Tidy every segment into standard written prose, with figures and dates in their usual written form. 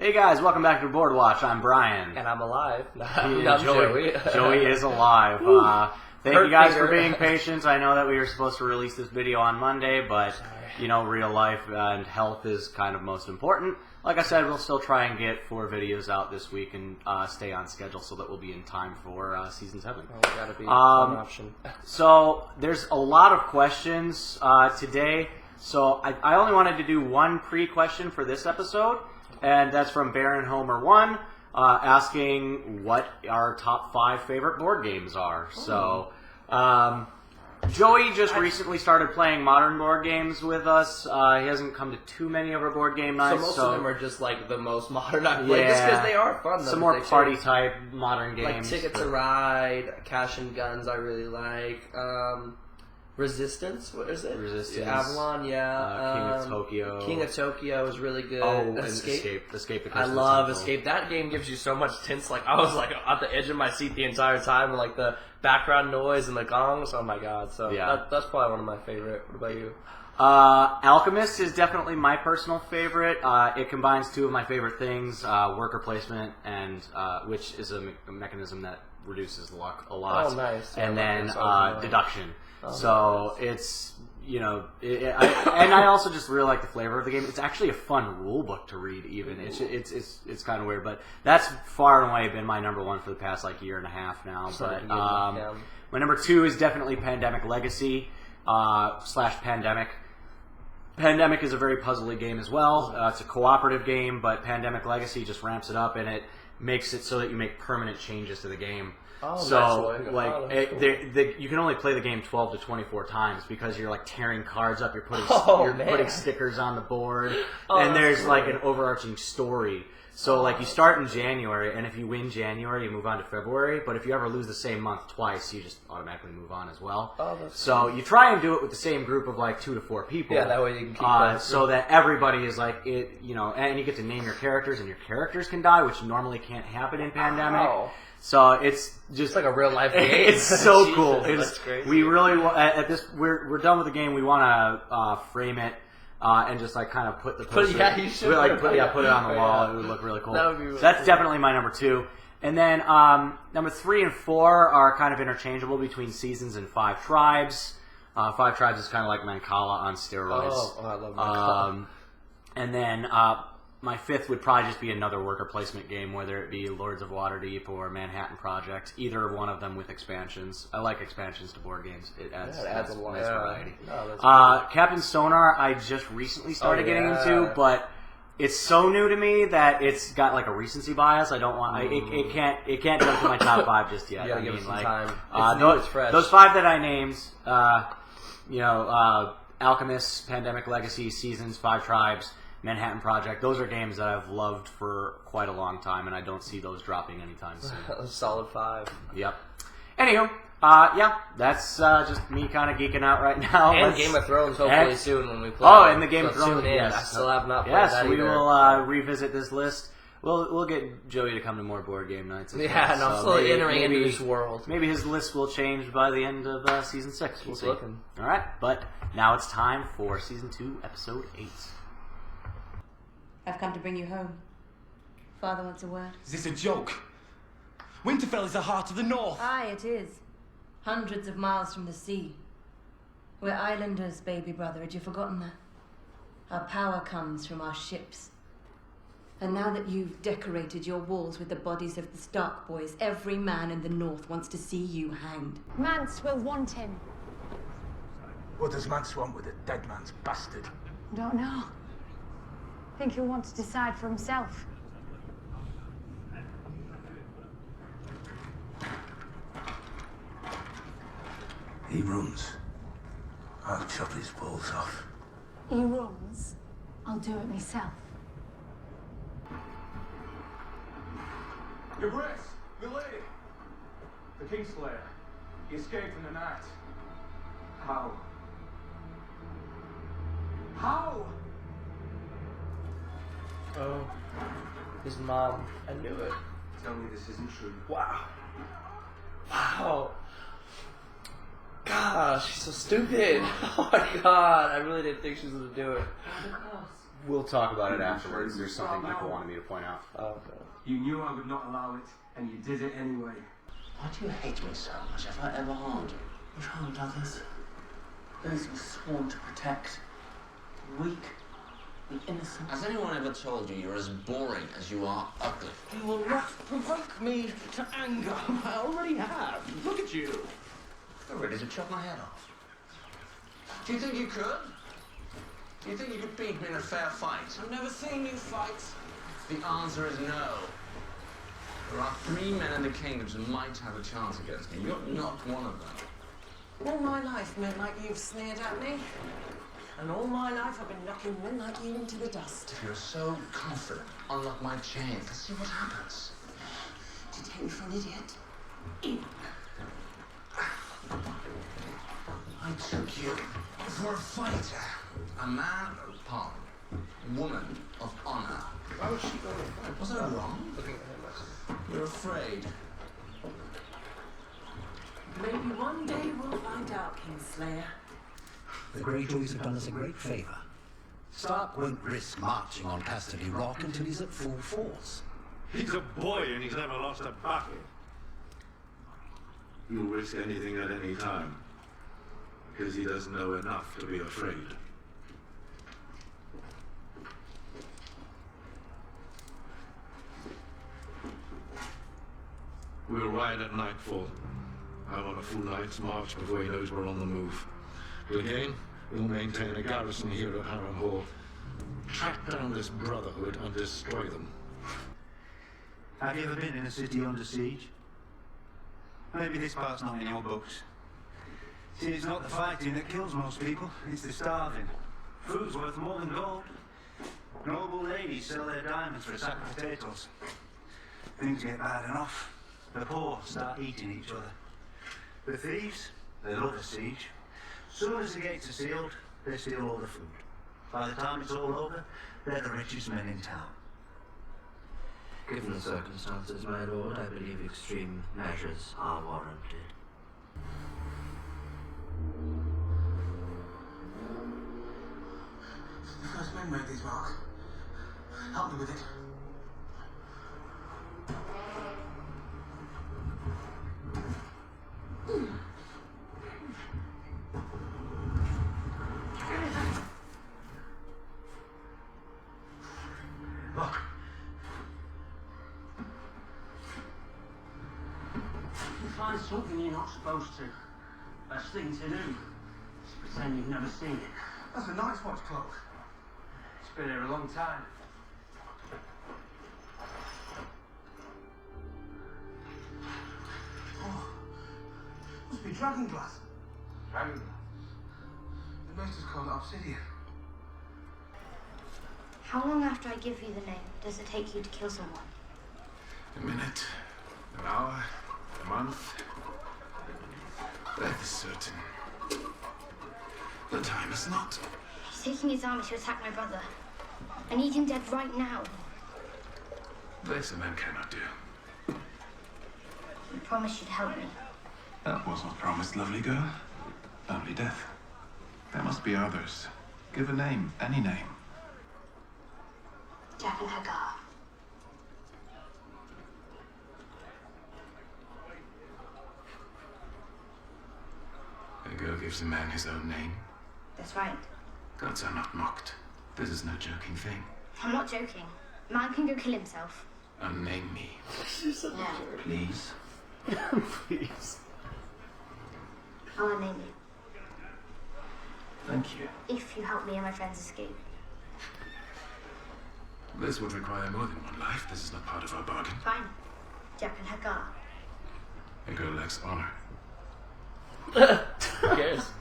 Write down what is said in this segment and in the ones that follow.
Hey guys, welcome back to Board Watch. I'm Brian. And I'm alive. I'm Joey. Joey is alive. Thank you guys for being patient. I know that we were supposed to release this video on Monday, but you know, real life and health is kind of most important. Like I said, we'll still try and get 4 videos out this week and stay on schedule so that we'll be in time for Season 7. Oh, gotta be an option. So there's a lot of questions today. So I only wanted to do one pre-question for this episode, and that's from Baron Homer 1, asking what our top 5 favorite board games are. So Joey just recently started playing modern board games with us. He hasn't come to too many of our board game nights. So most of them are just like the most modern I've played, just because they are fun. Some more party type modern games. Like Ticket to Ride, Cash and Guns I really like. Resistance, what is it? Resistance. Avalon, yeah. King of Tokyo. King of Tokyo is really good. Oh, Escape. Escape. I love Escape. That game gives you so much tense. Like I was like at the edge of my seat the entire time, and like the background noise and the gongs. Oh my god! So yeah. That's probably one of my favorite. What about you? Alchemist is definitely my personal favorite. It combines 2 of my favorite things: worker placement, and which is a mechanism that reduces luck a lot. Oh, nice. And then deduction. Oh, so nice. it's, you know, and I also just really like the flavor of the game. It's actually a fun rule book to read. Even it's kind of weird, but that's far and away been my number 1 for the past like year and a half now. But my number 2 is definitely Pandemic Legacy / Pandemic. Pandemic is a very puzzly game as well. It's a cooperative game, but Pandemic Legacy just ramps it up and it makes it so that you make permanent changes to the game. Oh, so, nice. like, Cool. you can only play the game 12 to 24 times because you're like tearing cards up. You're putting putting stickers on the board, and there's like an overarching story. So, like, you start in January, and if you win January, you move on to February. But if you ever lose the same month twice, you just automatically move on as well. Oh, that's so you try and do it with the same group of like 2 to 4 people. Yeah, that way you can keep so that everybody is like it, you know, and you get to name your characters, and your characters can die, which normally can't happen in Pandemic. Wow. So it's just like a real life game. It's so Jesus, cool. That's crazy. We really at this we're done with the game. We want to frame it and just like kind of put the poster. You should put it on the wall. It would look really cool. That would be really that's cool. definitely my number 2. And then number 3 and 4 are kind of interchangeable between Seasons and Five Tribes. Five Tribes is kind of like Mancala on steroids. Oh, I love Mancala. And then my 5th would probably just be another worker placement game, whether it be Lords of Waterdeep or Manhattan Project. Either one of them with expansions. I like expansions to board games. It adds a nice variety. Oh, Captain Sonar, I just recently started getting into, but it's so new to me that it's got like a recency bias. I don't want. It can't jump to my top 5 just yet. Yeah, give it some time. Those, it's fresh. those 5 that I named, you know, Alchemist, Pandemic Legacy, Seasons, Five Tribes, Manhattan Project, those are games that I've loved for quite a long time, and I don't see those dropping anytime soon. A solid 5. Yep. Anywho, yeah, that's just me kind of geeking out right now. And Game of Thrones hopefully soon when we play. Oh, and the Game of Thrones, yes. I still have not played that Yes, we either. will revisit this list. We'll get Joey to come to more board game nights. Yeah, and I'm slowly entering into this world. Maybe his list will change by the end of Season 6. We'll see. Looking. All right, but now it's time for Season 2, Episode 8. I've come to bring you home. Father wants a word. Is this a joke? Winterfell is the heart of the North. Aye, it is. Hundreds of miles from the sea. We're islanders, baby brother. Had you forgotten that? Our power comes from our ships. And now that you've decorated your walls with the bodies of the Stark boys, every man in the North wants to see you hanged. Mance will want him. What does Mance want with a dead man's bastard? Don't know. Think he'll want to decide for himself. He runs. I'll chop his balls off. He runs. I'll do it myself. Your Grace, the lady, the Kingslayer, he escaped in the night. How? How? Oh, his mom. I knew it. Tell me this isn't true. Wow. Wow. Gosh, she's so stupid. Oh my god, I really didn't think she was gonna do it. We'll talk about it afterwards. There's something people wanted me to point out. Okay. You knew I would not allow it, and you did it anyway. Why do you hate me so much? Have I ever harmed you? You've harmed others. Those you sworn to protect. The weak, the innocent. Has anyone ever told you you're as boring as you are ugly? You will not provoke me to anger. I already have. Look at you. You're ready to chop my head off. Do you think you could? Do you think you could beat me in a fair fight? I've never seen you fight. The answer is no. There are 3 men in the kingdoms who might have a chance against me. You're not one of them. All my life, men like you've sneered at me. And all my life I've been knocking men like you into the dust. If you're so confident, unlock my chain. Let's see what happens. Do you take me for an idiot? I took you for a fighter. A man of palm. Woman of honor. Why would she go to fight? Wasn't it wrong? Looking at him. You're afraid. Maybe one day we'll find out, Kingslayer. The Greyjoys have done us a great favor. Stark won't risk marching on Casterly Rock until he's at full force. He's a boy and he's never lost a battle. He'll risk anything at any time. Because he doesn't know enough to be afraid. We'll ride at nightfall. Out on a full night's march before he knows we're on the move. But again, we'll maintain a garrison here at Harrenhal. Track down this Brotherhood and destroy them. Have you ever been in a city under siege? Maybe this part's not in your books. See, it's not the fighting that kills most people, it's the starving. Food's worth more than gold. Noble ladies sell their diamonds for a sack of potatoes. Things get bad enough. The poor start eating each other. The thieves, they love a siege. Soon as the gates are sealed, they steal all the food. By the time it's all over, they're the richest men in town. Given the circumstances, my lord, I believe extreme measures are warranted. The first men made these, Mark. Help me with it. Look. You find something you're not supposed to. Best thing to do is pretend you've never seen it. That's a nice watch clock. It's been here a long time. Oh, must be dragon glass. Dragon glass? The Master's called it obsidian. How long after I give you the name does it take you to kill someone? A minute, an hour, a month. That is certain. The time is not. He's taking his army to attack my brother. I need him dead right now. This a man cannot do. You promised you'd help me. That was not promised, lovely girl. Only death. There must be others. Give a name, any name. Jaqen H'ghar. A girl gives a man his own name. That's right. Gods are not mocked. This is no joking thing. I'm not joking. Man can go kill himself. Unname me. Yeah. Please. Please. I'll unmake you. Thank you. If you help me and my friends escape. This would require more than one life. This is not part of our bargain. Fine. Jaqen H'ghar. A girl lacks honor. Who cares?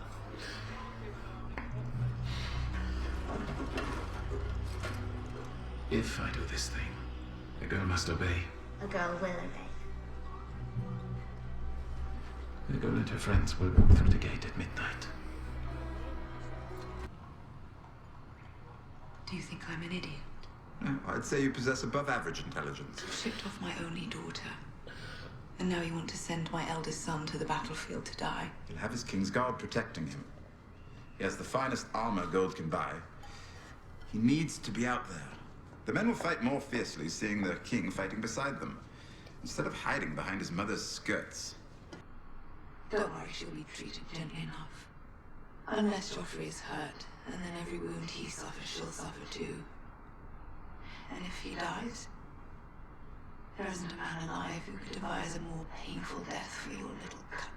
If I do this thing, a girl must obey. A girl will obey. A girl and her friends will walk through the gate at midnight. Do you think I'm an idiot? No, I'd say you possess above average intelligence. You shipped off my only daughter. And now you want to send my eldest son to the battlefield to die. He'll have his Kingsguard protecting him. He has the finest armor gold can buy. He needs to be out there. The men will fight more fiercely seeing their king fighting beside them, instead of hiding behind his mother's skirts. Don't worry, she'll be treated gently enough. Unless Joffrey is hurt, and then every wound he suffers, she'll suffer too. And if he dies, there isn't a man alive who could devise a more painful death for your little cut.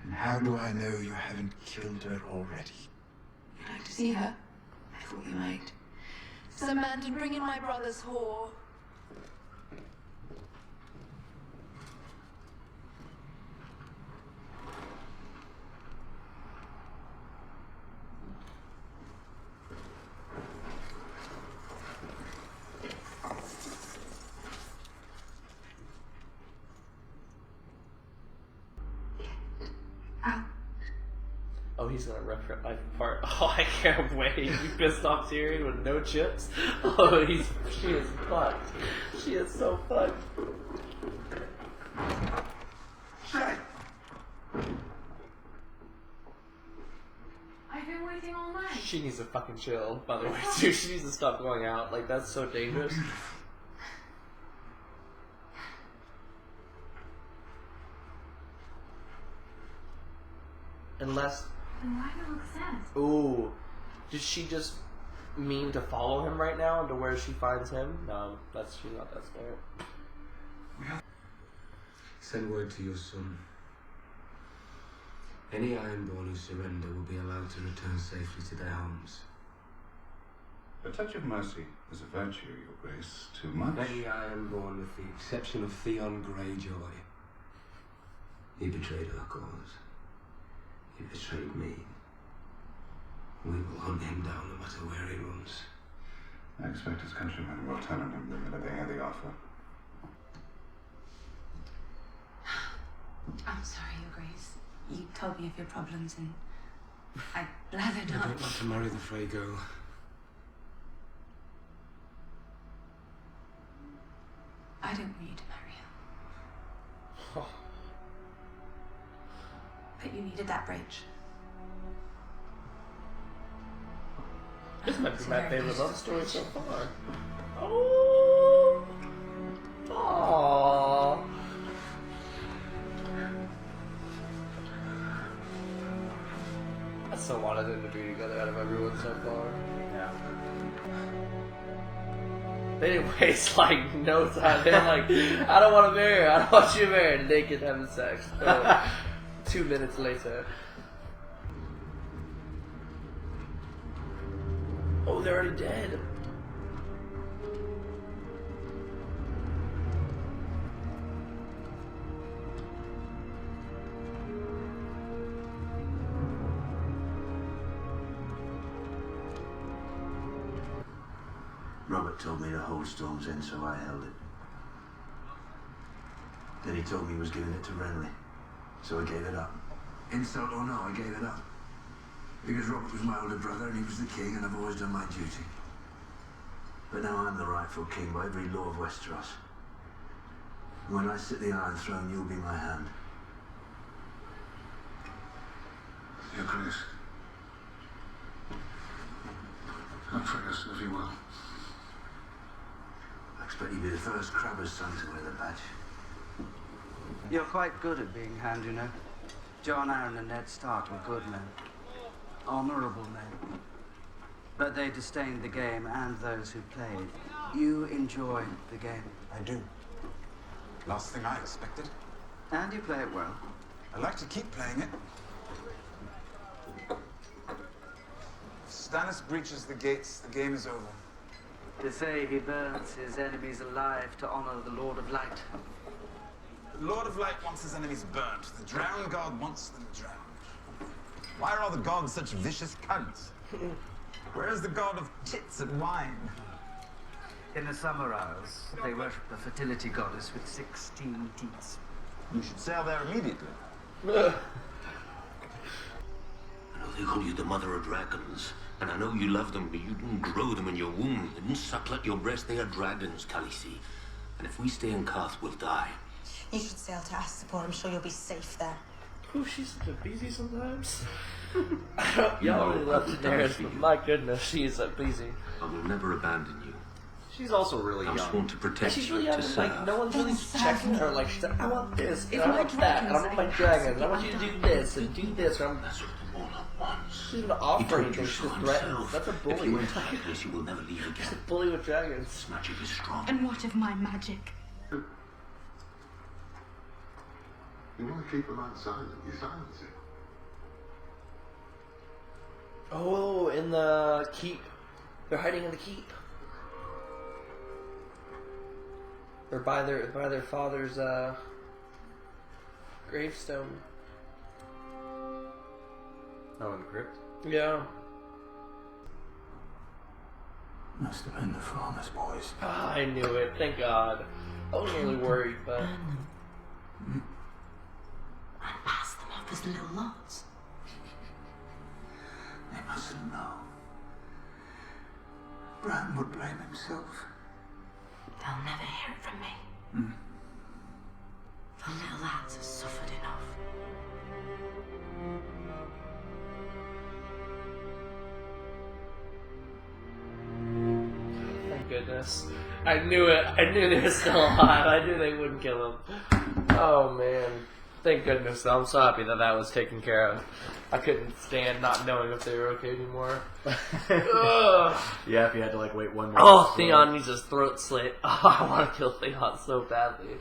And how do I know you haven't killed her already? You'd like to see her? I thought you might. Sir Manton, bring in my brother's whore. Oh, he's gonna rip my part. Oh, I can't wait. You pissed off Tyrion with no chips? Oh, she is fucked. She is so fucked. I've been waiting all night. She needs to fucking chill, by the way, too. She needs to stop going out. Like, that's so dangerous. Unless... Then why do you look sad? Ooh. Did she just mean to follow him right now to where she finds him? No, she's not that smart. Send word to your son. Any Ironborn who surrender will be allowed to return safely to their homes. A touch of mercy is a virtue, Your Grace. Too much. Any Ironborn with the exception of Theon Greyjoy. He betrayed our cause. He betrayed me. We will hunt him down no matter where he runs. I expect his countrymen will tell him the minute they hear the offer. I'm sorry, Your Grace. You told me of your problems and I blathered I on. don't want to marry the Frey girl. I don't want you to marry her. But you needed that bridge. This might be my favorite love story so far. Oh. Aww. I so wanted them to be together out of everyone so far. Yeah. They didn't waste like no time. They're like, I don't want to marry her. I don't want you married. Naked having sex. 2 minutes later. Oh, they're already dead. Robert told me to hold Storm's End, so I held it. Then he told me he was giving it to Renly, so I gave it up. Insult or no, I gave it up. Because Robert was my older brother and he was the king, and I've always done my duty. But now I'm the rightful king by every law of Westeros. And when I sit the Iron Throne, you'll be my hand. Your Grace. I pray us, if you will. I expect you'll be the first Crabber's son to wear the badge. You're quite good at being hand, you know. Jon Arryn and Ned Stark were good men. Honorable men. But they disdained the game and those who played. You enjoy the game. I do. Last thing I expected. And you play it well. I like to keep playing it. If Stannis breaches the gates, the game is over. They say he burns his enemies alive to honor the Lord of Light. The Lord of Light wants his enemies burnt. The Drowned God wants them drowned. Why are all the gods such vicious cunts? Where is the god of tits and wine? In the Summer Isles, they worship the fertility goddess with 16 teats. You should sail there immediately. I know they call you the mother of dragons, and I know you love them, but you didn't grow them in your womb. They didn't suckle at your breast. They are dragons, Khaleesi. And if we stay in Karth, we'll die. You should sail to Astapor. I'm sure you'll be safe there. Ooh, she's a bit busy sometimes. Y'all really love Daenerys, but my goodness, she's a busy. I will never abandon you. She's also really I'm young. sworn to protect She's you, really to young, like, serve. no one's really checking her. Like, she's like, I want this, and If I my want that, and I want my dragons dragons, and I want you to do this, and do this, and I'm... All at once. She didn't offer He told anything, you she so just threatens. himself. That's a If bully. you enter that place, you will never leave again. She's a bully with dragons. This magic is strong. And what of my magic? You want to keep a man silent, you silence him. Oh, in the keep. They're hiding in the keep. They're by their father's gravestone. Oh, in the crypt? Yeah. Must have been the farmer's boys. Ah, I knew it. Thank God. I was really worried, but And pass them off as little lots. They mustn't know. Bran would blame himself. They'll never hear it from me. The little lads have suffered enough. thank goodness. I knew it. I knew they were still alive. I knew they wouldn't kill him. Oh man. Thank goodness. I'm so happy that that was taken care of. I couldn't stand not knowing if they were okay anymore. Ugh. Yeah, if you had to like wait 1 minute. Oh, Theon needs his throat slit. Oh, I want to kill Theon so badly.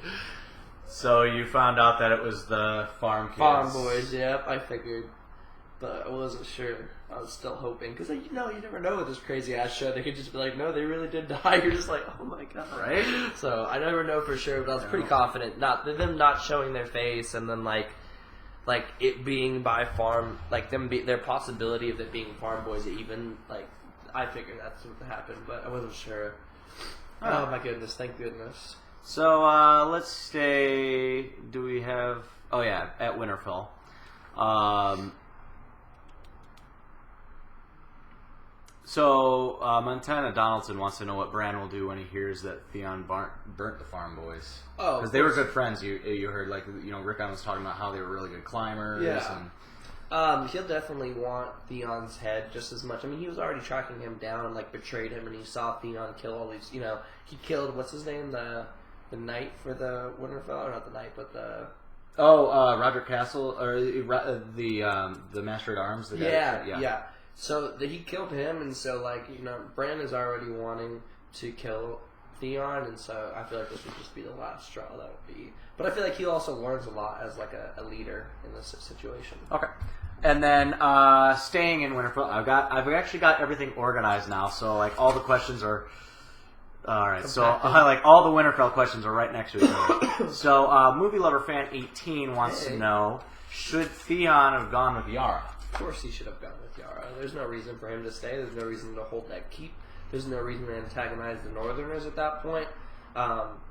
So you found out that it was the farm kids. Farm boys, yep, I figured. But I wasn't sure. I was still hoping. Because, you never know with this crazy ass show. They could just be like, no, they really did die. You're just like, oh my god. Right? So I never know for sure, but I was pretty confident. Them not showing their face and then, like it being by farm, like their possibility of it being farm boys even, like, I figured that's what happened, but I wasn't sure. Oh my goodness, thank goodness. So let's stay. Do we have? Oh yeah, at Winterfell. So Montana Donaldson wants to know what Bran will do when he hears that Theon burnt the farm boys. Oh, because they were good friends. You heard Rickon was talking about how they were really good climbers. Yeah. And He'll definitely want Theon's head just as much. I mean, he was already tracking him down and like betrayed him, and he saw Theon kill all these. He killed what's his name, the knight for the Winterfell, or not the knight, but the. Roderick Castle, or the Master at Arms. The guy, yeah. So he killed him, and so Bran is already wanting to kill Theon, and so I feel like this would just be the last straw that would be. But I feel like he also learns a lot as like a leader in this situation. Okay. And then staying in Winterfell, I've actually got everything organized now. So like all the questions are all right. So like all the Winterfell questions are right next to each other. So movie lover fan 18 wants to know: should Theon have gone with Yara? Of course, he should have gone with Yara. There's no reason for him to stay. There's no reason to hold that keep. There's no reason to antagonize the Northerners at that point.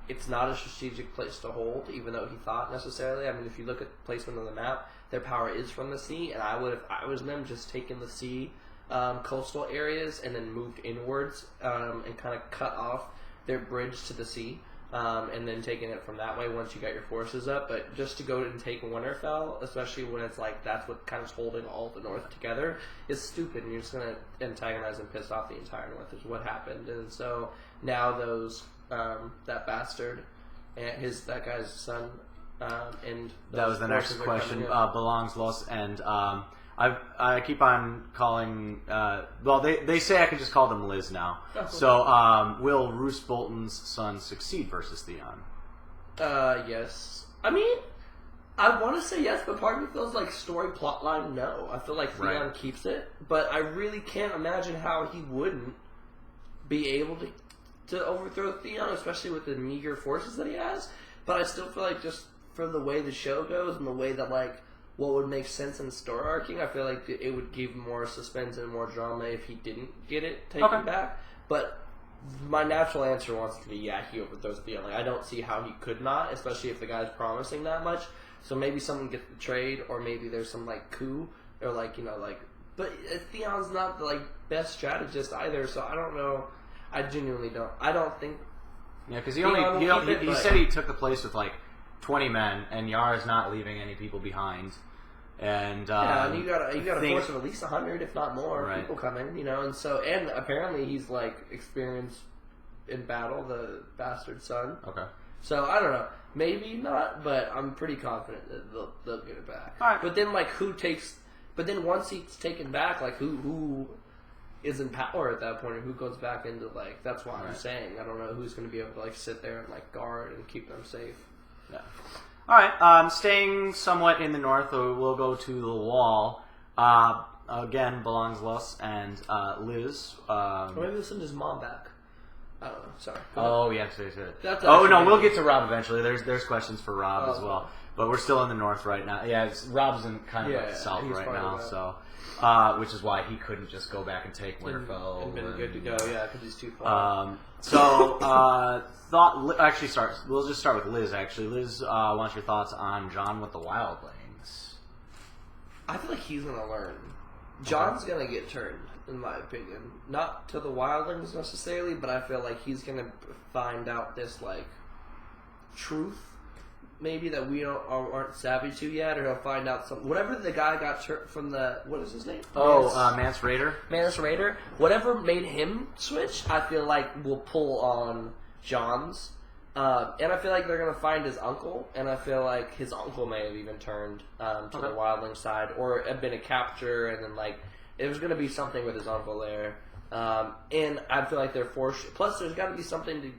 It's not a strategic place to hold, even though he thought necessarily. I mean, if you look at the placement on the map, their power is from the sea, and I would, if I was them, just taken the sea coastal areas and then moved inwards and kind of cut off their bridge to the sea, and then taking it from that way once you got your forces up. But just to go and take Winterfell, especially when it's like that's what kind of holding all of the North together, is stupid, and you're just going to antagonize and piss off the entire North is what happened. And so now those that bastard and that guy's son and that was the next question. Belongs Los, and I keep on calling. Well, they say I can just call them Liz now. Oh, cool. So will Roose Bolton's son succeed versus Theon? Yes. I mean, I want to say yes, but part of me feels like story plotline no. I feel like Theon keeps it, but I really can't imagine how he wouldn't be able to overthrow Theon, especially with the meager forces that he has. But I still feel like just for the way the show goes and the way that what would make sense in story arcing, I feel like it would give more suspense and more drama if he didn't get it taken back. But my natural answer wants to be he overthrows Theon. I don't see how he could not, especially if the guy's promising that much. So maybe someone gets betrayed, or maybe there's some coup, or But Theon's not the best strategist either, so I don't know. I genuinely don't. I don't think. Yeah, because he said he took the place with 20 men, and Yara's not leaving any people behind. And and you got a think- force of at least 100, if not more, Right. people coming. And apparently he's like experienced in battle, the bastard son. Okay. So I don't know, maybe not, but I'm pretty confident that they'll get it back. All right. But then but then once he's taken back, like who is in power at that point, or who goes back into like? That's why I'm Right. saying I don't know who's going to be able to like sit there and like guard and keep them safe. Yeah. All right. Staying somewhat in the north, we'll go to the Wall. Again, belongs Lus and Liz. Maybe we'll send his mom back. I don't know. Sorry. Oh yes. That's Oh no, actually- we'll get to Rob eventually. There's questions for Rob Oh, as well, but we're still in the north right now. Yeah, Rob's in kind of Yeah, the south he's right part now, of that. so which is why he couldn't just go back and take Winterfell. And been good to go, yeah, because he's too Um, far. We'll just start with Liz. Actually, Liz, what's your thoughts on John with the wildlings? I feel like he's gonna learn. John's gonna get turned, in my opinion. Not to the wildlings necessarily, but I feel like he's gonna find out this like truth, maybe that we aren't savvy to yet, or he'll find out some whatever the guy got from the what is his name? Mance Raider. Mance Raider. Whatever made him switch, I feel like will pull on John's. And I feel like they're going to find his uncle, and I feel like his uncle may have even turned to the wildling side, or have been a capture, and then like there's going to be something with his uncle there. And I feel like they're forced. Plus, there's got to be something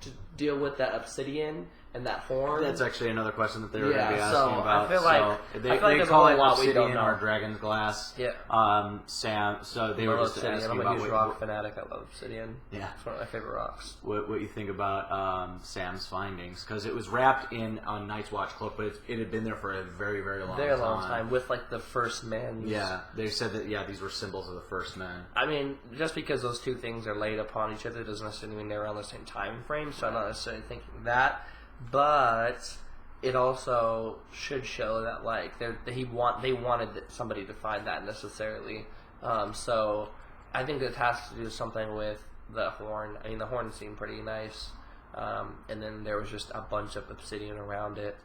to deal with that obsidian and that horn. That's actually another question that they were going to be asking so about. I feel like, they there's call a it lot we don't obsidian know. or dragon's glass. Yeah. Sam. So they I were love just obsidian. asking I'm a about huge rock fanatic. I love obsidian. Yeah. It's one of my favorite rocks. What you think about Sam's findings? Because it was wrapped in a Night's Watch cloak, but it had been there for a very, very long time. Very long time with like the first men. Yeah, they said that. These were symbols of the first men. I mean, just because those two things are laid upon each other doesn't necessarily mean they're around the same time frame. So I'm not necessarily thinking that, but it also should show that like they wanted somebody to find that necessarily. So I think it has to do something with the horn. I mean, the horn seemed pretty nice, and then there was just a bunch of obsidian around it,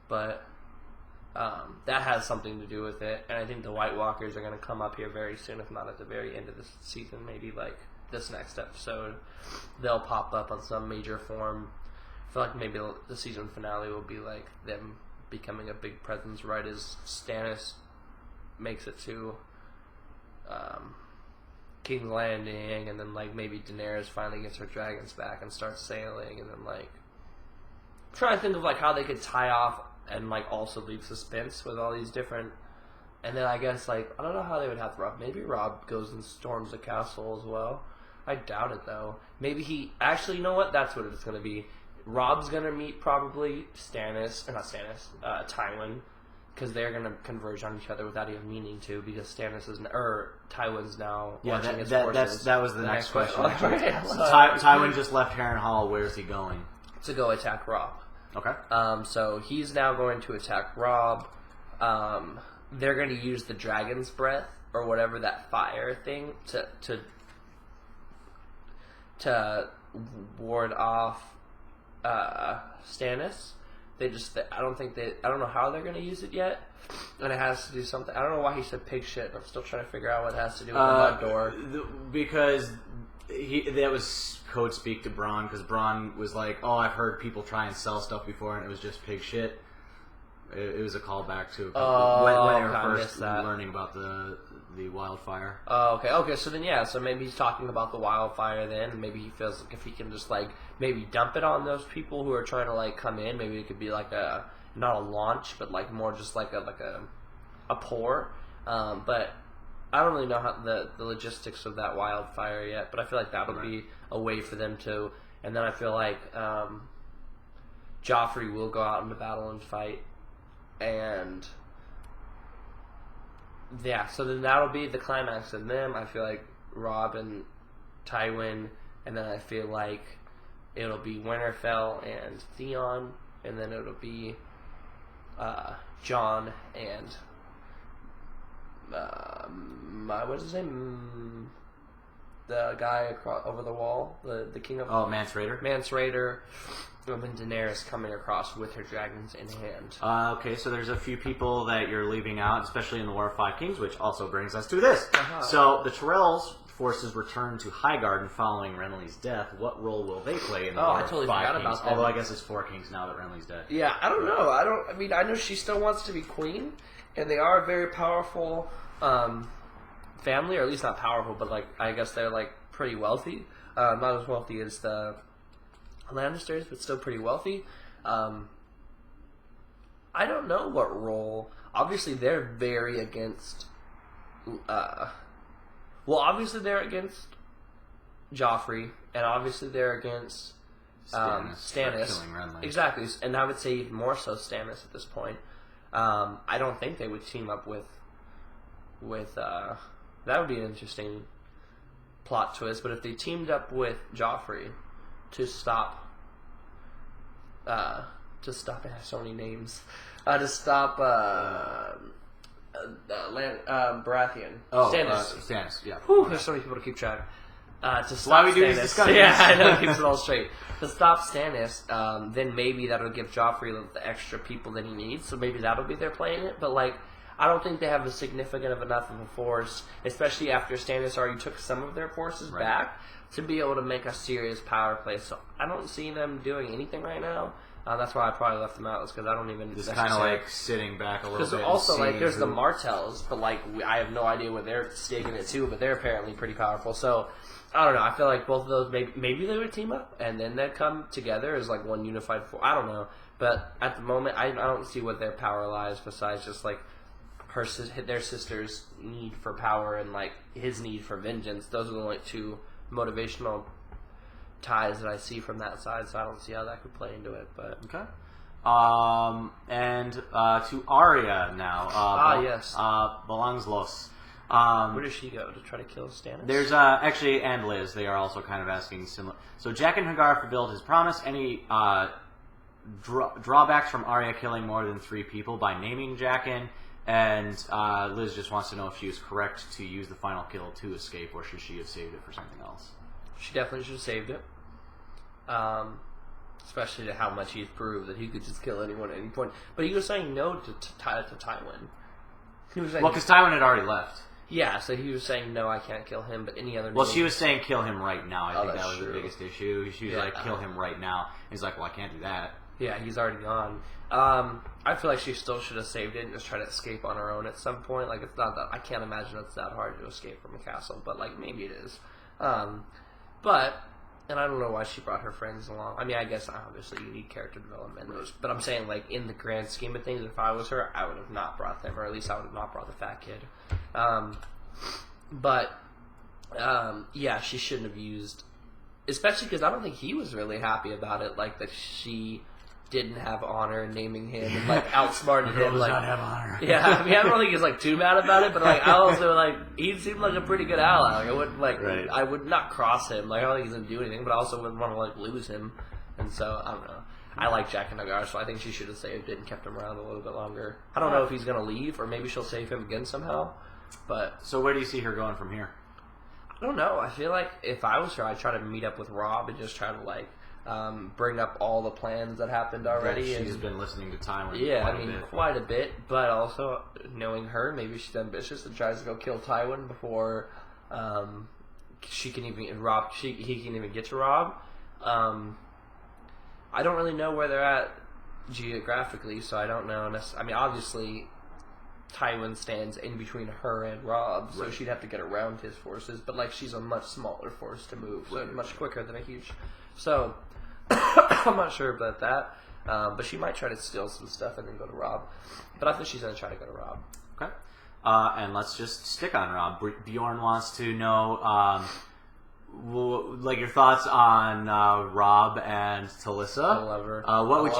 but that has something to do with it. And I think the White Walkers are going to come up here very soon, if not at the very end of this season, maybe like this next episode. They'll pop up on some major form. I feel like maybe the season finale will be like them becoming a big presence right as Stannis makes it to King's Landing, and then like maybe Daenerys finally gets her dragons back and starts sailing, and then like I'm trying to think of like how they could tie off and like also leave suspense with all these different. And then I guess like I don't know how they would have Rob. Maybe Rob goes and storms the castle as well. I doubt it though. Maybe he actually. You know what? That's what it's going to be. Rob's gonna meet probably Tywin, because they're gonna converge on each other without even meaning to, because Tywin's now watching his forces. That was the next question. So Tywin just left Harrenhal. Where's he going? To go attack Rob. Okay. So he's now going to attack Rob. They're going to use the dragon's breath or whatever, that fire thing, to ward off Stannis. I don't know how they're going to use it yet, and it has to do something. I don't know why he said pig shit. I'm still trying to figure out what it has to do with the mud door. Because that was code speak to Bronn, because Bronn was like, "Oh, I've heard people try and sell stuff before, and it was just pig shit." It was a callback to when they were first learning about the wildfire. Oh, okay. So then, so maybe he's talking about the wildfire then, and maybe he feels like if he can just like maybe dump it on those people who are trying to like come in, maybe it could be like not a launch, but like more just like a pour. But I don't really know how the logistics of that wildfire yet, but I feel like that would be a way for them to. And then I feel like Joffrey will go out into battle and fight. And so then that'll be the climax of them. I feel like Rob and Tywin, and then I feel like it'll be Winterfell and Theon, and then it'll be Jon and what's his name? the guy over the wall, the king of Mance Rayder. Mance Rayder, and then Daenerys coming across with her dragons in hand. Okay, so there's a few people that you're leaving out, especially in the War of Five Kings, which also brings us to this. So the Tyrells forces return to Highgarden following Renly's death. What role will they play in the War I totally of Five forgot Kings? about that. Although I guess it's 4 kings now that Renly's dead. Yeah, I don't know. I mean, I know she still wants to be queen, and they are a very powerful family, or at least not powerful, but like I guess they're like pretty wealthy. Not as wealthy as the Lannisters, but still pretty wealthy. I don't know what role. Obviously, they're very against. Obviously they're against Joffrey, and obviously they're against Stannis. Killing Renly. Exactly, and I would say even more so Stannis at this point. I don't think they would team up with. That would be an interesting plot twist. But if they teamed up with Joffrey to stop, it has so many names, to stop Baratheon. Stannis, yeah. Whew, there's so many people to keep track. To stop why we Stannis. do these discussions. Yeah, I know, keeps it all straight. To stop Stannis, then maybe that'll give Joffrey the extra people that he needs, so maybe that'll be their playing it, but like, I don't think they have a significant enough of a force, especially after Stannis already took some of their forces back, to be able to make a serious power play, so I don't see them doing anything right now. That's why I probably left them out, because I don't even... Just kind of like sitting back a little bit. Because also, like, there's who... the Martells, but like, I have no idea what they're staking it to, but they're apparently pretty powerful, so... I don't know. I feel like both of those, maybe they would team up, and then they'd come together as like one unified force. I don't know. But at the moment, I don't see what their power lies besides just like their sister's need for power and like his need for vengeance. Those are the only two motivational ties that I see from that side, so I don't see how that could play into it. But okay. And to Arya now. Yes. Belanglos. Where does she go to try to kill Stannis? There's actually, and Liz, they are also kind of asking similar. So Jaqen H'ghar fulfilled his promise. Any drawbacks from Arya killing more than 3 people by naming Jaqen? And Liz just wants to know if she was correct to use the final kill to escape, or should she have saved it for something else? She definitely should have saved it. Especially to how much he's proved that he could just kill anyone at any point. But he was saying no to Tywin. He was saying, well, because Tywin had already left. Yeah, so he was saying, no, I can't kill him, but any other... Well, she was saying kill him right now. I think that was true. the biggest issue. She was like, kill him right now. He's like, well, I can't do that. Yeah, he's already gone. I feel like she still should have saved it and just tried to escape on her own at some point. Like, it's not that... I can't imagine it's that hard to escape from a castle, but, like, maybe it is. But... And I don't know why she brought her friends along. I mean, I guess obviously you need character development. But I'm saying, like, in the grand scheme of things, if I was her, I would have not brought them. Or at least I would have not brought the fat kid. Yeah, she shouldn't have used... Especially because I don't think he was really happy about it. Like, that she didn't have honor in naming him and, like, outsmarted him. Does Like, not have honor. Yeah, I mean, I don't think he's, like, too mad about it. But, like, I also, like, he seemed like a pretty good ally. Like, I wouldn't, like... Right. I would not cross him. Like, I don't think he's going to do anything. But I also wouldn't want to, like, lose him. And so, I don't know. I like Jaqen H'ghar, so I think she should have saved it and kept him around a little bit longer. I don't know if he's going to leave, or maybe she'll save him again somehow. But so where do you see her going from here? I don't know. I feel like if I was her, I'd try to meet up with Robb and just try to, like, bring up all the plans that happened already. She's been listening to Tywin quite a bit. But also, knowing her, maybe she's ambitious and tries to go kill Tywin before he can even get to Robb. I don't really know where they're at geographically, so I don't know. I mean, obviously, Tywin stands in between her and Robb, so she'd have to get around his forces. But like, she's a much smaller force to move, so much quicker than a huge. So I'm not sure about that. But she might try to steal some stuff and then go to Robb. But I think she's gonna try to go to Robb. Okay. And let's just stick on Robb. Bjorn wants to know, like, your thoughts on Robb and Talissa. I love her. What would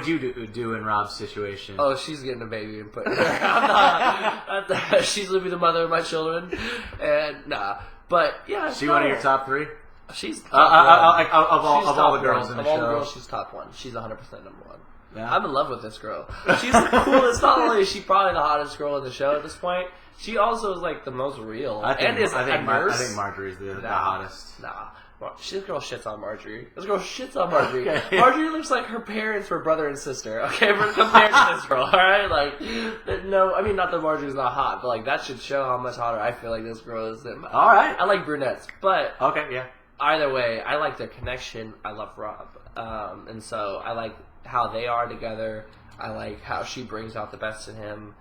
you do in Robb's situation? Oh, she's getting a baby and putting her. She's gonna be the mother of my children, and but yeah, she one of your top 3. She's of all the girls in the show. Of all the girls, she's top 1. She's 100% number 1. Yeah. I'm in love with this girl. She's the coolest. Not only is she probably the hottest girl in the show at this point, She also is like the most real. I think, and is I think, a nurse. I think Marjorie's the hottest. Nah. This girl shits on Marjorie. This girl shits on Marjorie. Okay. Marjorie looks like her parents were brother and sister. Okay, we're compared to this girl. All right, like no, I mean not that Marjorie's not hot, but like that should show how much hotter I feel like this girl is. Than, all right, I like brunettes, but okay, yeah. Either way, I like their connection. I love Rob, and so I like how they are together. I like how she brings out the best in him.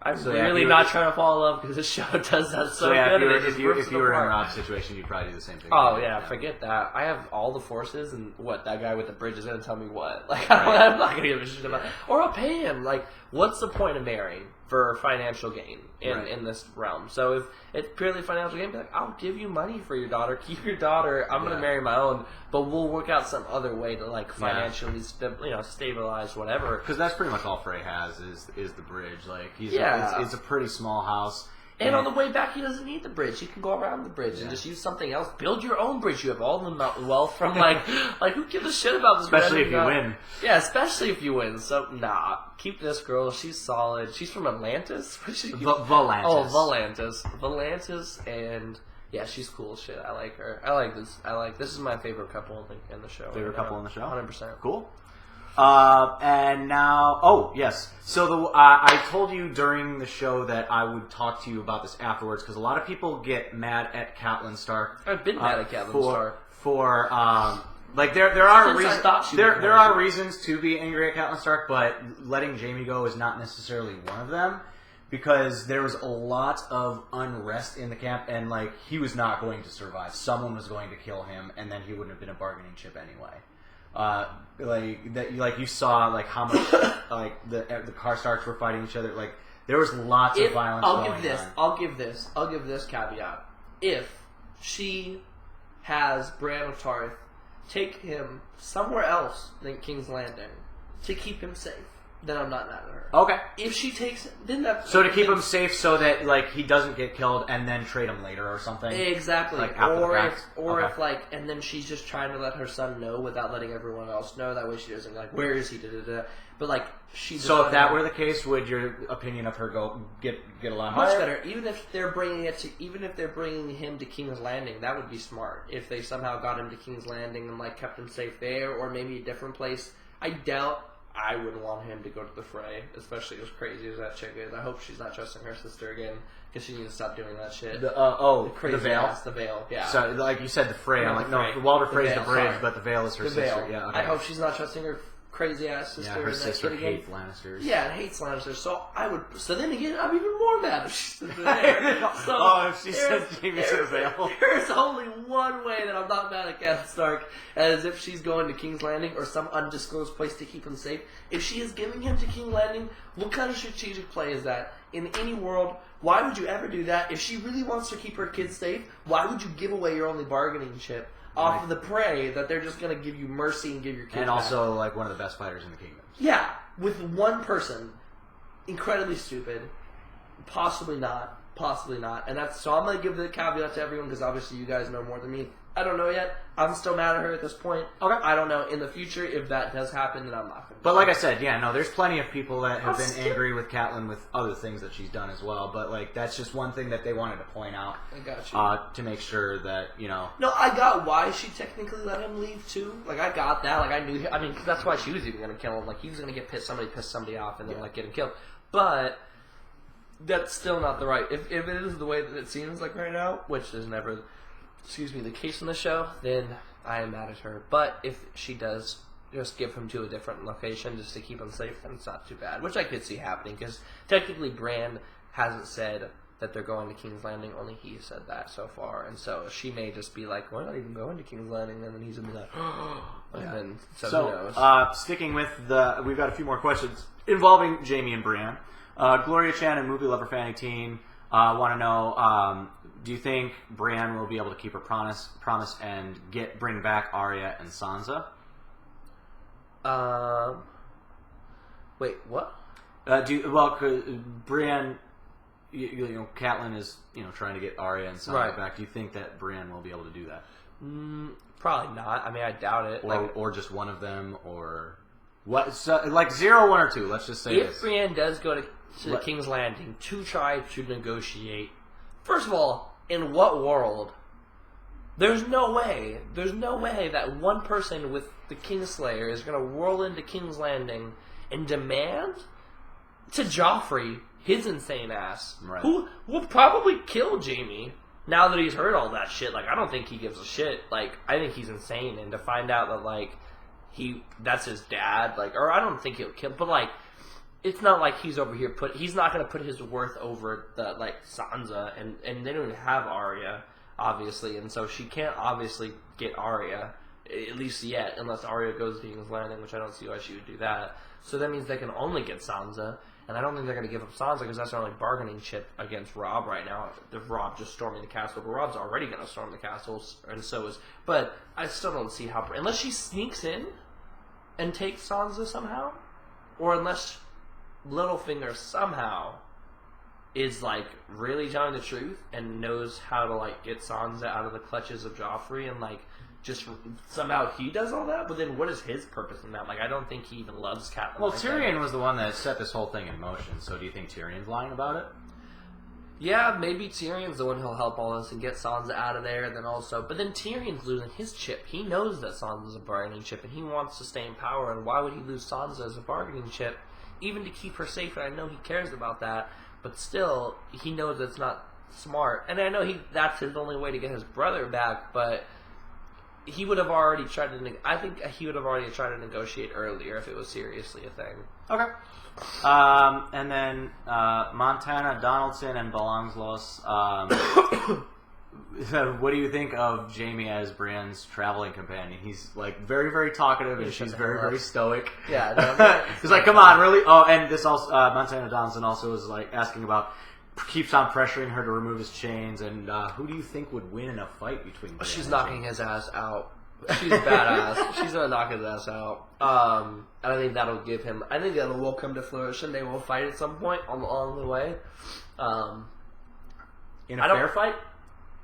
I'm really not trying to fall in love because this show does that so yeah, good. If you were in Rob's situation, you'd probably do the same thing. Oh yeah, forget that. I have all the forces, and what that guy with the bridge is going to tell me what? Like I'm not going to give a shit about. Or I'll pay him. Like, what's the point of marrying for financial gain in this realm? So if it's purely financial gain, be like, I'll give you money for your daughter. Keep your daughter. I'm going to marry my own, but we'll work out some other way to like financially, stabilize whatever. Because that's pretty much all Frey has is the bridge. Like it's a pretty small house. And on the way back, he doesn't need the bridge. He can go around the bridge and just use something else. Build your own bridge. You have all the wealth from like who gives a shit about this? Especially if you win. Yeah, especially if you win. So keep this girl. She's solid. She's from Atlantis. Volantis. Oh, Volantis, and yeah, she's cool as shit. I like her. I like this is my favorite couple in the show. Favorite couple in the show? 100%. Cool. And now, yes. So I told you during the show that I would talk to you about this afterwards because a lot of people get mad at Catelyn Stark. I've been mad at Catelyn Stark for like there are reasons there are reasons to be angry at Catelyn Stark, but letting Jaime go is not necessarily one of them. Because there was a lot of unrest in the camp, and like he was not going to survive. Someone was going to kill him, and then he wouldn't have been a bargaining chip anyway. Like you saw like how much like the Karstarks were fighting each other. Like there was lots of violence. I'll give this caveat. If she has Bran of Tarth take him somewhere else than King's Landing to keep him safe, then I'm not mad at her. Okay. If she takes then that's so to keep him safe so that like he doesn't get killed and then trade him later or something. Exactly. Like if like and then she's just trying to let her son know without letting everyone else know. That way she doesn't like where is he? But like she. So if that were the case, would your opinion of her get a lot much higher? better? Even if they're bringing him to King's Landing, that would be smart. If they somehow got him to King's Landing and like kept him safe there, or maybe a different place. I doubt. I wouldn't want him to go to the fray, especially as crazy as that chick is. I hope she's not trusting her sister again, because she needs to stop doing that shit. The Veil? The Veil, yeah. So, like you said, the fray. I'm like, no, Walder Frey's the bridge, but the Veil is her sister. Yeah, okay. I hope she's not trusting her crazy ass sister. Yeah, her sister hates Lannisters. Yeah, hates Lannisters. So then again, I'm even more mad if she's there. If she says Jaime to the Veil. There's only one way that I'm not mad at Catelyn Stark, as if she's going to King's Landing or some undisclosed place to keep him safe. If she is giving him to King's Landing, what kind of strategic play is that? In any world, why would you ever do that? If she really wants to keep her kids safe, why would you give away your only bargaining chip off of the prey that they're just going to give you mercy and give your kids and back? Also, like, one of the best fighters in the kingdom. Yeah, with one person. Incredibly stupid. Possibly not. And so I'm going to give the caveat to everyone, because obviously you guys know more than me. I don't know yet. I'm still mad at her at this point. Okay. I don't know. In the future, if that does happen, then I'm not going to. But like I said, there's plenty of people that have been angry with Catelyn with other things that she's done as well. But like that's just one thing that they wanted to point out. I got you. To make sure that, No, I got why she technically let him leave too. Like I got that. Like I knew. I mean, that's why she was even going to kill him. Like he was going to get pissed. Somebody pissed somebody off, and then like get him killed. But that's still not the right. If it is the way that it seems like right now, which is never, the case in the show, then I am mad at her. But if she does just give him to a different location just to keep him safe, then it's not too bad. Which I could see happening, because technically Bran hasn't said that they're going to King's Landing. Only he said that so far, and so she may just be like, "We're not even going to King's Landing," and then he's gonna be like, and then who knows? Sticking with we've got a few more questions involving Jaime and Brienne. Gloria Chan and Movie Lover Fanny Teen want to know: do you think Brienne will be able to keep her promise and bring back Arya and Sansa? Wait, what? Brienne, Catelyn is trying to get Arya and Sansa back. Do you think that Brienne will be able to do that? Probably not. I mean, I doubt it. Or just one of them, or What? So, like 0, 1, or 2. Let's just say if this. Brienne does go to King's Landing to try to negotiate, first of all, in what world? There's no way that one person with the Kingslayer is going to whirl into King's Landing and demand to Joffrey, his insane ass, who will probably kill Jaime now that he's heard all that shit. Like, I don't think he gives a shit. Like, I think he's insane, and to find out that, like, that's his dad, like, or I don't think he'll kill, but, like, it's not like he's over here he's not going to put his worth over the, like, Sansa, and they don't even have Arya, obviously, and so she can't obviously get Arya, at least yet, unless Arya goes to King's Landing, which I don't see why she would do that. So that means they can only get Sansa, and I don't think they're going to give up Sansa because that's their only bargaining chip against Robb right now. If Robb just storming the castle, but Robb's already going to storm the castles, and so is. But I still don't see how, unless she sneaks in and takes Sansa somehow, or unless Littlefinger somehow is like really telling the truth and knows how to like get Sansa out of the clutches of Joffrey and like just somehow he does all that, but then what is his purpose in that? Like, I don't think he even loves Catelyn. Well, like Tyrion was the one that set this whole thing in motion, so do you think Tyrion's lying about it? Yeah, maybe Tyrion's the one who'll help all this and get Sansa out of there, and then also... But then Tyrion's losing his chip. He knows that Sansa's a bargaining chip, and he wants to stay in power, and why would he lose Sansa as a bargaining chip? Even to keep her safe, and I know he cares about that, but still, he knows that's not smart. And I know that's his only way to get his brother back, but... He would have already tried to... I think he would have already tried to negotiate earlier if it was seriously a thing. Okay. And then Montana, Donaldson, and Belonglos. What do you think of Jaime as Brienne's traveling companion? He's like very, very talkative, and she's very, very stoic. Yeah. No, he's like, come on, really? Oh, and this also Montana Donaldson also is like asking about... Keeps on pressuring her to remove his chains, and who do you think would win in a fight between them? She's knocking his ass out. She's badass. She's gonna knock his ass out. And I think that'll give him... I think that will come to fruition. They will fight at some point along the way. In a fair fight?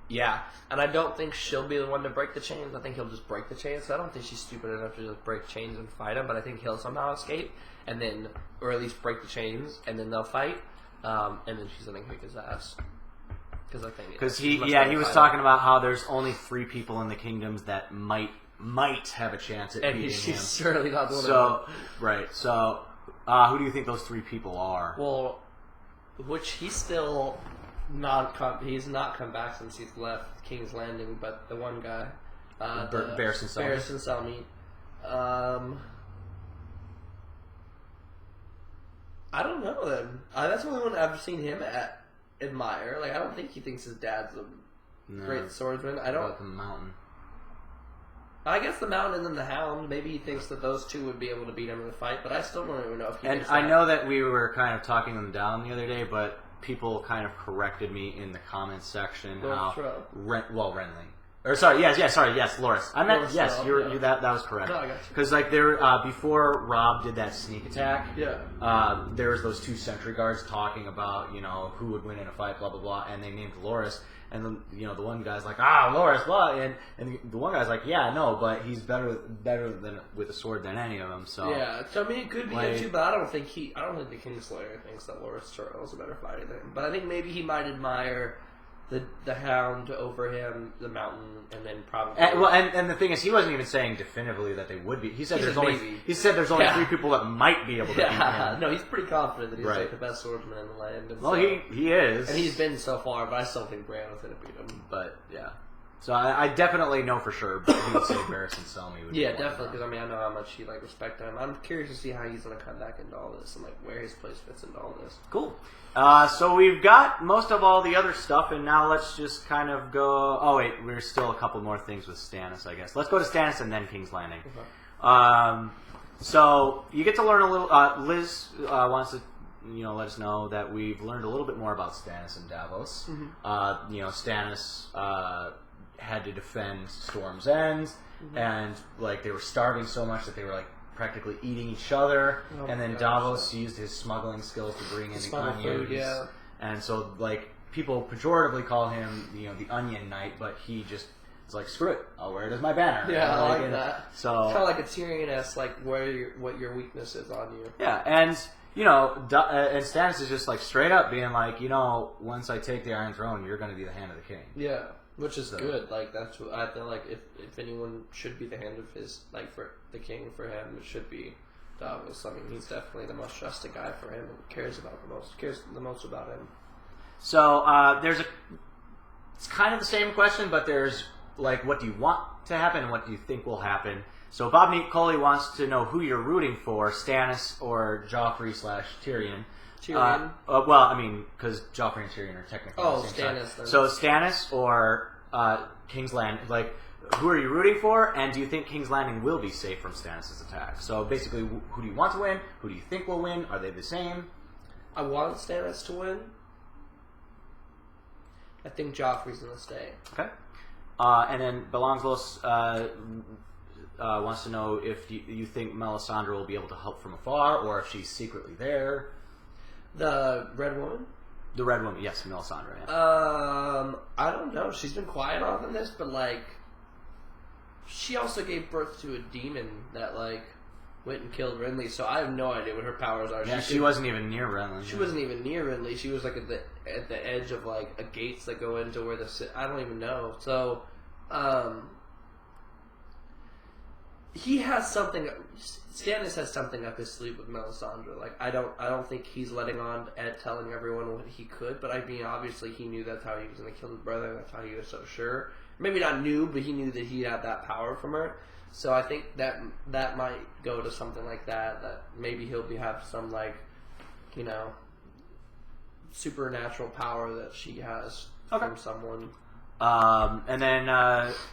Yeah. And I don't think she'll be the one to break the chains. I think he'll just break the chains. So I don't think she's stupid enough to just break chains and fight him, but I think he'll somehow escape, and then... Or at least break the chains, and then they'll fight. And then she's gonna kick his ass because he was talking about how there's only 3 people in the kingdoms that might have a chance at beating him. She's certainly not the one. So right. So who do you think those 3 people are? Well, which he's still he's not come back since he's left King's Landing, but the one guy, Barristan Selmy. I don't know then. That's the only one I've seen him admire. Like, I don't think he thinks his dad's a great swordsman. I don't. About the Mountain. I guess the Mountain and then the Hound. Maybe he thinks that those 2 would be able to beat him in the fight, but I still don't even know if he And thinks I that. know that we were kind of talking them down the other day, but people kind of corrected me in the comments section. Renly. Or sorry, yes, Loras. I meant yes. That was correct. No, I got you. Because like there before Robb did that sneak attack, there was those 2 sentry guards talking about who would win in a fight, blah blah blah, and they named Loras, and then the one guy's like Loras, blah, and the one guy's like no, but he's better than with a sword than any of them. So yeah, so I mean it could be him too, but I don't think the Kingslayer thinks that Loras Tyrell is a better fighter than him. But I think maybe he might admire. The Hound over him, the Mountain, and then probably... And the thing is, he wasn't even saying definitively that they would be. He said there's only 3 people that might be able to beat him. No, he's pretty confident that he's like the best swordsman in the land. And well, so, he is. And he's been so far, but I still think Bran was going to beat him. But, yeah. So I definitely know for sure, but he would say Barristan Selmy would be definitely, because I know how much he respected him. I'm curious to see how he's going to come back into all this and where his place fits into all this. Cool. So we've got most of all the other stuff, and now let's just kind of go... Oh, wait, there's still a couple more things with Stannis, I guess. Let's go to Stannis and then King's Landing. Okay. So you get to learn a little... Liz wants to let us know that we've learned a little bit more about Stannis and Davos. Mm-hmm. Stannis had to defend Storm's End, and they were starving so much that they were practically eating each other, and then Davos used his smuggling skills to bring in the onions, and so people pejoratively call him the Onion Knight, but he just It's like, screw it, I'll wear it as my banner. Yeah, I like and that. So kind of like a Tyrion-esque, like what your weakness is on you. Yeah, and and Stannis is just like straight up being like, once I take the Iron Throne, you're going to be the Hand of the King. Yeah, which is good. Like that's what I feel like. If anyone should be the hand of his, like for the king for him, it should be Davos. I mean, he's definitely the most trusted guy for him and cares the most about him. So it's kind of the same question, but there's like, what do you want to happen and what do you think will happen? So Bob Coley wants to know who you're rooting for, Stannis or Joffrey / Tyrion. Tyrion? Well, I mean, because Joffrey and Tyrion are technically the same Stannis. side. So Stannis or King's Landing, like, who are you rooting for, and do you think King's Landing will be safe from Stannis' attack? So basically, who do you want to win? Who do you think will win? Are they the same? I want Stannis to win. I think Joffrey's going to stay. Okay. And then Belonglos wants to know if you think Melisandre will be able to help from afar, or if she's secretly there. The Red Woman? The Red Woman, yes, Melisandre. Yeah. I don't know. She's been quiet on this, but like, she also gave birth to a demon that like went and killed Renly. So I have no idea what her powers are. Yeah, she wasn't even near Renly. She wasn't even near Renly. She was like at the edge of like a gates that go into where I don't even know. So, he has something. Stannis has something up his sleeve with Melisandre. Like I don't think he's letting on at telling everyone what he could. But I mean, obviously he knew that's how he was going to kill his brother. That's how he was so sure. Maybe not knew, but he knew that he had that power from her. So I think that might go to something like that. That maybe he'll have some like, supernatural power that she has from someone. And then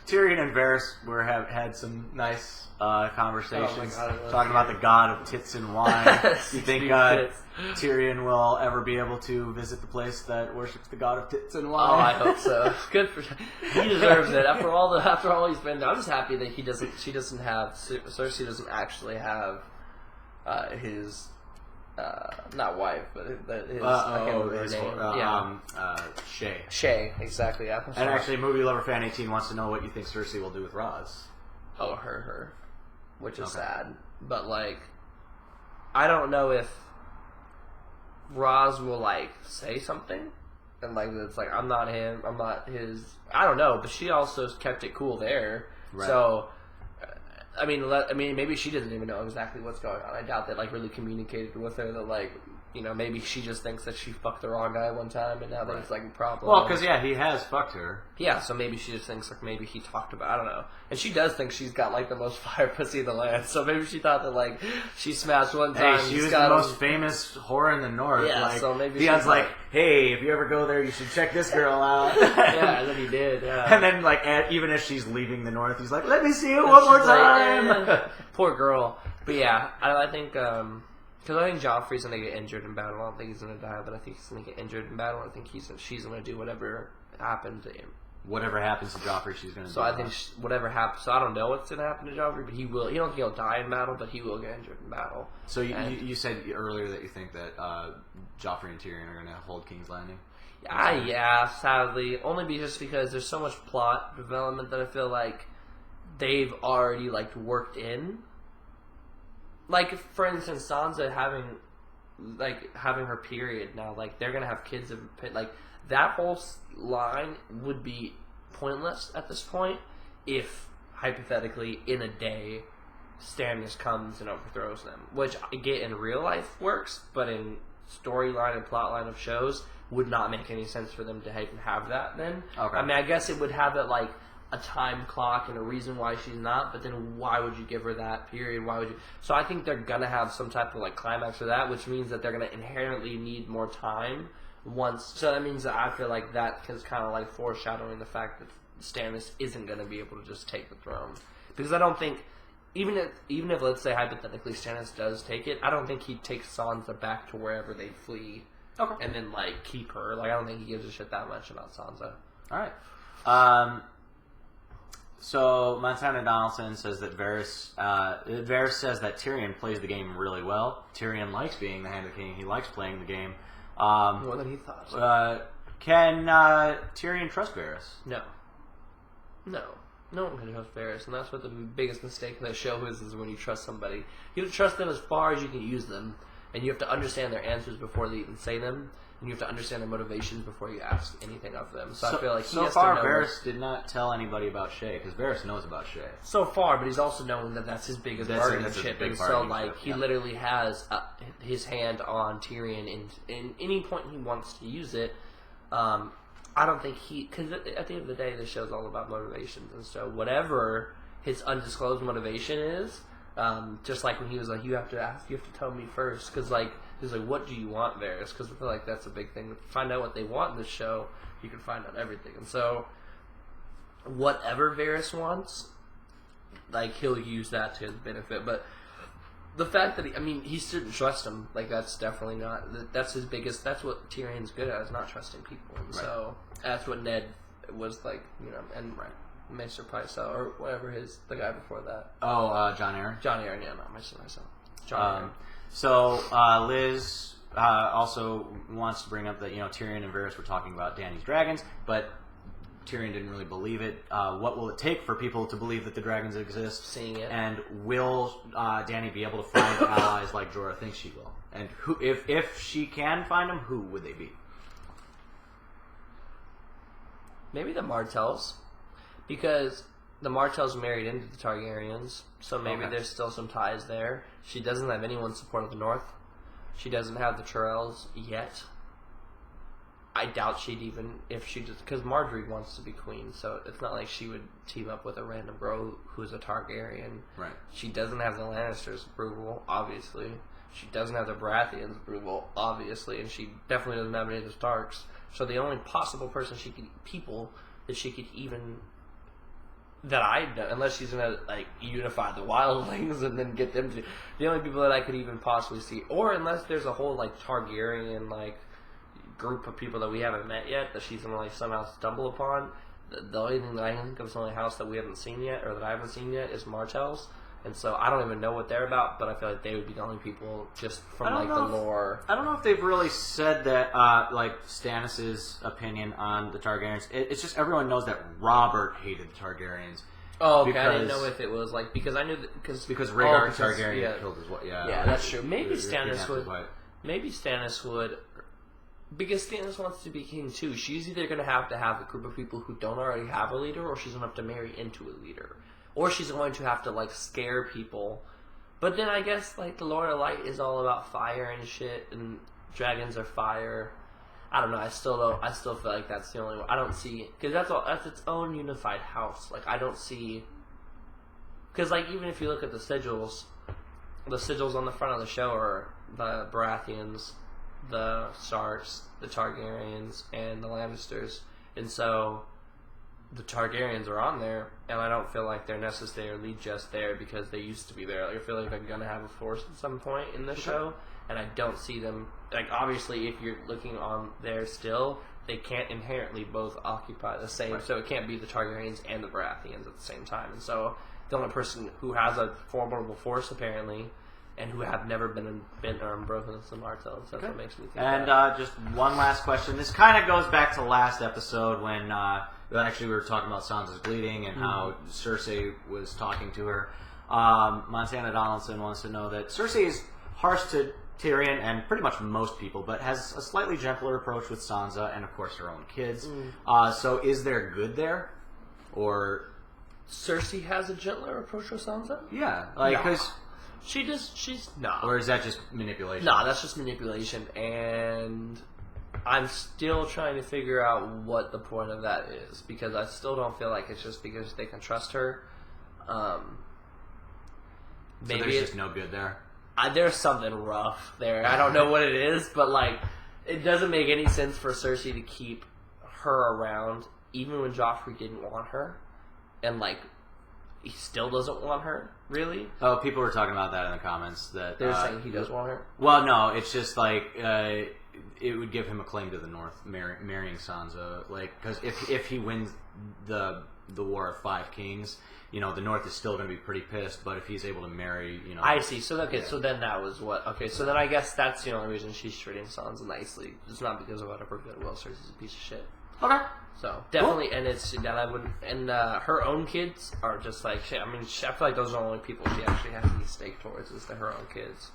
Tyrion and Varys had some nice conversations talking about the god of tits and wine. Do you think Tyrion will ever be able to visit the place that worships the god of tits and wine? Oh, I hope so. Good for he deserves it. After all he's been. I'm just happy that Cersei doesn't actually have his. Not wife, but his. I can't remember her name. Shay. Shay, exactly. Yeah. And actually, Movie Lover Fan 18 wants to know what you think Cersei will do with Raz. Oh, her, which is sad. But like, I don't know if Raz will like say something, and like it's like I'm not him, I'm not his. I don't know, but she also kept it cool there. Right. So. I mean, maybe she doesn't even know exactly what's going on. I doubt that, like, really communicated with her that, like, maybe she just thinks that she fucked the wrong guy one time and now there's, like, a problem. Well, because, he has fucked her. Yeah, so maybe she just thinks, like, maybe he talked about, I don't know. And she does think she's got, like, the most fire pussy in the land, so maybe she thought that, like, she smashed one time. Hey, she was the most famous whore in the north. Yeah, like, so maybe Theon's like, hey, if you ever go there, you should check this girl out. Yeah, and then he did, yeah. And then, like, even if she's leaving the north, he's like, let me see it one more time! Poor girl. But yeah, I think, because I think Joffrey's going to get injured in battle. I don't think he's going to die, but I think he's going to get injured in battle. I think she's going to do whatever happened to him. Whatever happens to Joffrey, she's going to do. So I think whatever happens. So I don't know what's going to happen to Joffrey, but he will. He don't think he'll die in battle, but he will get injured in battle. So you said earlier that you think that Joffrey and Tyrion are going to hold King's Landing? Yeah, sadly. Only just because there's so much plot development that I feel like they've already, like, worked in. Like, for instance, Sansa having her period now, like, they're gonna have kids, like, that whole line would be pointless at this point if, hypothetically, in a day, Stannis comes and overthrows them. Which, I get in real life works, but in storyline and plotline of shows, would not make any sense for them to even have that then. Okay. I mean, I guess it would have it, like, a time clock and a reason why she's not, but then why would you give her that period? Why would you? So I think they're gonna have some type of like climax for that, which means that they're gonna inherently need more time once. So that means that I feel like that is kind of like foreshadowing the fact that Stannis isn't gonna be able to just take the throne, because I don't think even if let's say hypothetically Stannis does take it, I don't think he'd take Sansa back to wherever they flee, and then like keep her. Like I don't think he gives a shit that much about Sansa. All right. So Montana Donaldson says that Varys says that Tyrion plays the game really well. Tyrion likes being the Hand of the King. He likes playing the game. More than he thought. Can Tyrion trust Varys? No. No one can trust Varys, and that's what the biggest mistake in the show is when you trust somebody. You have to trust them as far as you can use them, and you have to understand their answers before they even say them, and you have to understand their motivations before you ask anything of them. So I feel like he has to know. Varys did not tell anybody about Shay, because Varys knows about Shay. So far, but he's also known that that's his biggest bargaining chip, and so like he literally has his hand on Tyrion in any point he wants to use it. I don't think because at the end of the day, this show's all about motivations, and so whatever his undisclosed motivation is, just like when he was like, you have to tell me first, because like he's like, what do you want, Varys? Because I feel like that's a big thing. If you find out what they want in this show, you can find out everything, and so whatever Varys wants, like he'll use that to his benefit, but. The fact that he shouldn't trust him. Like that's definitely not. That's his biggest. That's what Tyrion's good at, is not trusting people. And so that's what Ned was like, and Maester Pycelle or whatever the guy before that. Oh, Jon Arryn. Jon Arryn, yeah, not Maester Pycelle. Jon Arryn. So Liz also wants to bring up that Tyrion and Varys were talking about Dany's dragons, but Tyrion didn't really believe it. What will it take for people to believe that the dragons exist? Seeing it. And will Dany be able to find allies like Jorah thinks she will? And who, if she can find them, who would they be? Maybe the Martells. Because the Martells married into the Targaryens, so maybe there's still some ties there. She doesn't have anyone's support of the North. She doesn't have the Tyrells yet. I doubt she'd even, if she just, because Marjorie wants to be queen, so it's not like she would team up with a random girl who's a Targaryen. Right. She doesn't have the Lannisters' approval, obviously. She doesn't have the Baratheons' approval, obviously, and she definitely doesn't have any of the Starks. So the only possible person people that she could even, that I know, unless she's gonna like unify the wildlings and then get them to, the only people that I could even possibly see, or unless there's a whole like Targaryen like group of people that we haven't met yet that she's gonna like somehow stumble upon. The only thing that I can think of is the only house that we haven't seen yet, or that I haven't seen yet, is Martells. And so I don't even know what they're about, but I feel like they would be the only people just from like the lore. I don't know if they've really said that, like Stannis' opinion on the Targaryens. It's just everyone knows that Robert hated the Targaryens. Oh, okay. I didn't know if it was like because I knew because Rhaegar Targaryen killed his wife. Yeah, that's true. Maybe Stannis would. Maybe Stannis would. Because Stannis wants to be king too. She's either going to have a group of people who don't already have a leader, or she's going to have to marry into a leader. Or she's going to have to, like, scare people. But then I guess, like, the Lord of Light is all about fire and shit, and dragons are fire. I don't know, I still feel like that's the only one. I don't see, because that's its own unified house. Like, I don't see, because, like, even if you look at the sigils on the front of the show are the Baratheons, the Starks, the Targaryens, and the Lannisters. And so the Targaryens are on there, and I don't feel like they're necessarily just there because they used to be there. Like, I feel like they're going to have a force at some point in the show, and I don't see them, like, obviously if you're looking on there still, they can't inherently both occupy the same, so it can't be the Targaryens and the Baratheons at the same time. And so the only person who has a formidable force, apparently, and who have never been unbroken as the Martells. That's what makes me think. And just one last question. This kind of goes back to last episode when actually we were talking about Sansa's bleeding and how Cersei was talking to her. Montana Donaldson wants to know that Cersei is harsh to Tyrion and pretty much most people, but has a slightly gentler approach with Sansa and, of course, her own kids. So is there good there? Or Cersei has a gentler approach with Sansa? Yeah. Like, because... She's not. Or is that just manipulation? No, that's just manipulation, and I'm still trying to figure out what the point of that is, because I still don't feel like it's just because they can trust her. Maybe there's just no good there? There's something rough there. I don't know what it is, but like, it doesn't make any sense for Cersei to keep her around, even when Joffrey didn't want her, and like, he still doesn't want her, really? Oh, people were talking about that in the comments. That they're saying he does want her? Well, no, it's just like, it would give him a claim to the North, marrying Sansa. Like, because if he wins the War of Five Kings, the North is still going to be pretty pissed, but if he's able to marry, I see. So, okay, so then that was what... Okay, so then I guess that's the only reason she's treating Sansa nicely. It's not because of whatever goodwill. Cersei's a piece of shit. Okay. So definitely, and it's that I wouldn't. And her own kids are just like shit. I mean, I feel like those are the only people she actually has any stake towards is her own kids.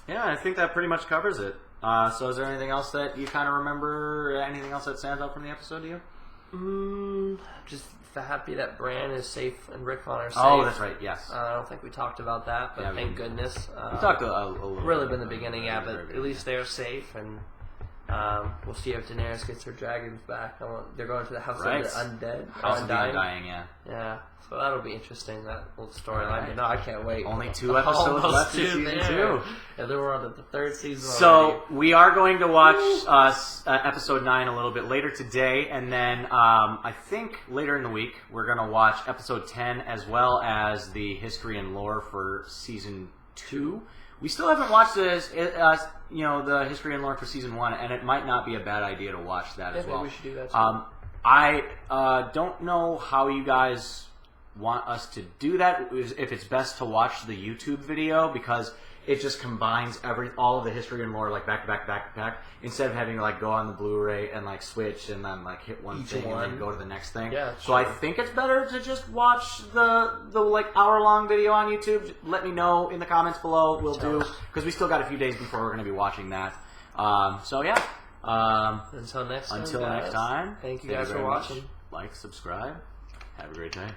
Yeah, I think that pretty much covers it. So is there anything else that you kind of remember? Anything else that stands out from the episode to you? Just happy that Bran is safe and Rickon are safe. Oh, that's right. Yes. I don't think we talked about that, but Yeah, thank goodness. We talked a little. Really bit been the beginning, yeah, but at least they're safe, and we'll see if Daenerys gets her dragons back. They're going to the House Right. of the Undead. House of the Undying, yeah. Yeah, so that'll be interesting, that little storyline. Right. No, I can't wait. Only 2 episodes left in season 2. And then we're on the 3rd season So already. we are going to watch episode 9 a little bit later today, and then I think later in the week we're going to watch episode 10 as well as the history and lore for season 2. We still haven't watched this, the history and lore for season 1, and it might not be a bad idea to watch that as well. Maybe we should do that too. I don't know how you guys want us to do that, if it's best to watch the YouTube video, because it just combines all of the history and lore like back to back to back to back, instead of having to like go on the Blu-ray and like switch and then like hit one Each thing one. and then go to the next thing. Yeah, so I think it's better to just watch the like hour-long video on YouTube. Let me know in the comments below. We'll do, because we still got a few days before we're going to be watching that. So yeah. Until next time. Until guys. next time. Thank you guys for very much. watching. Like, subscribe. Have a great day.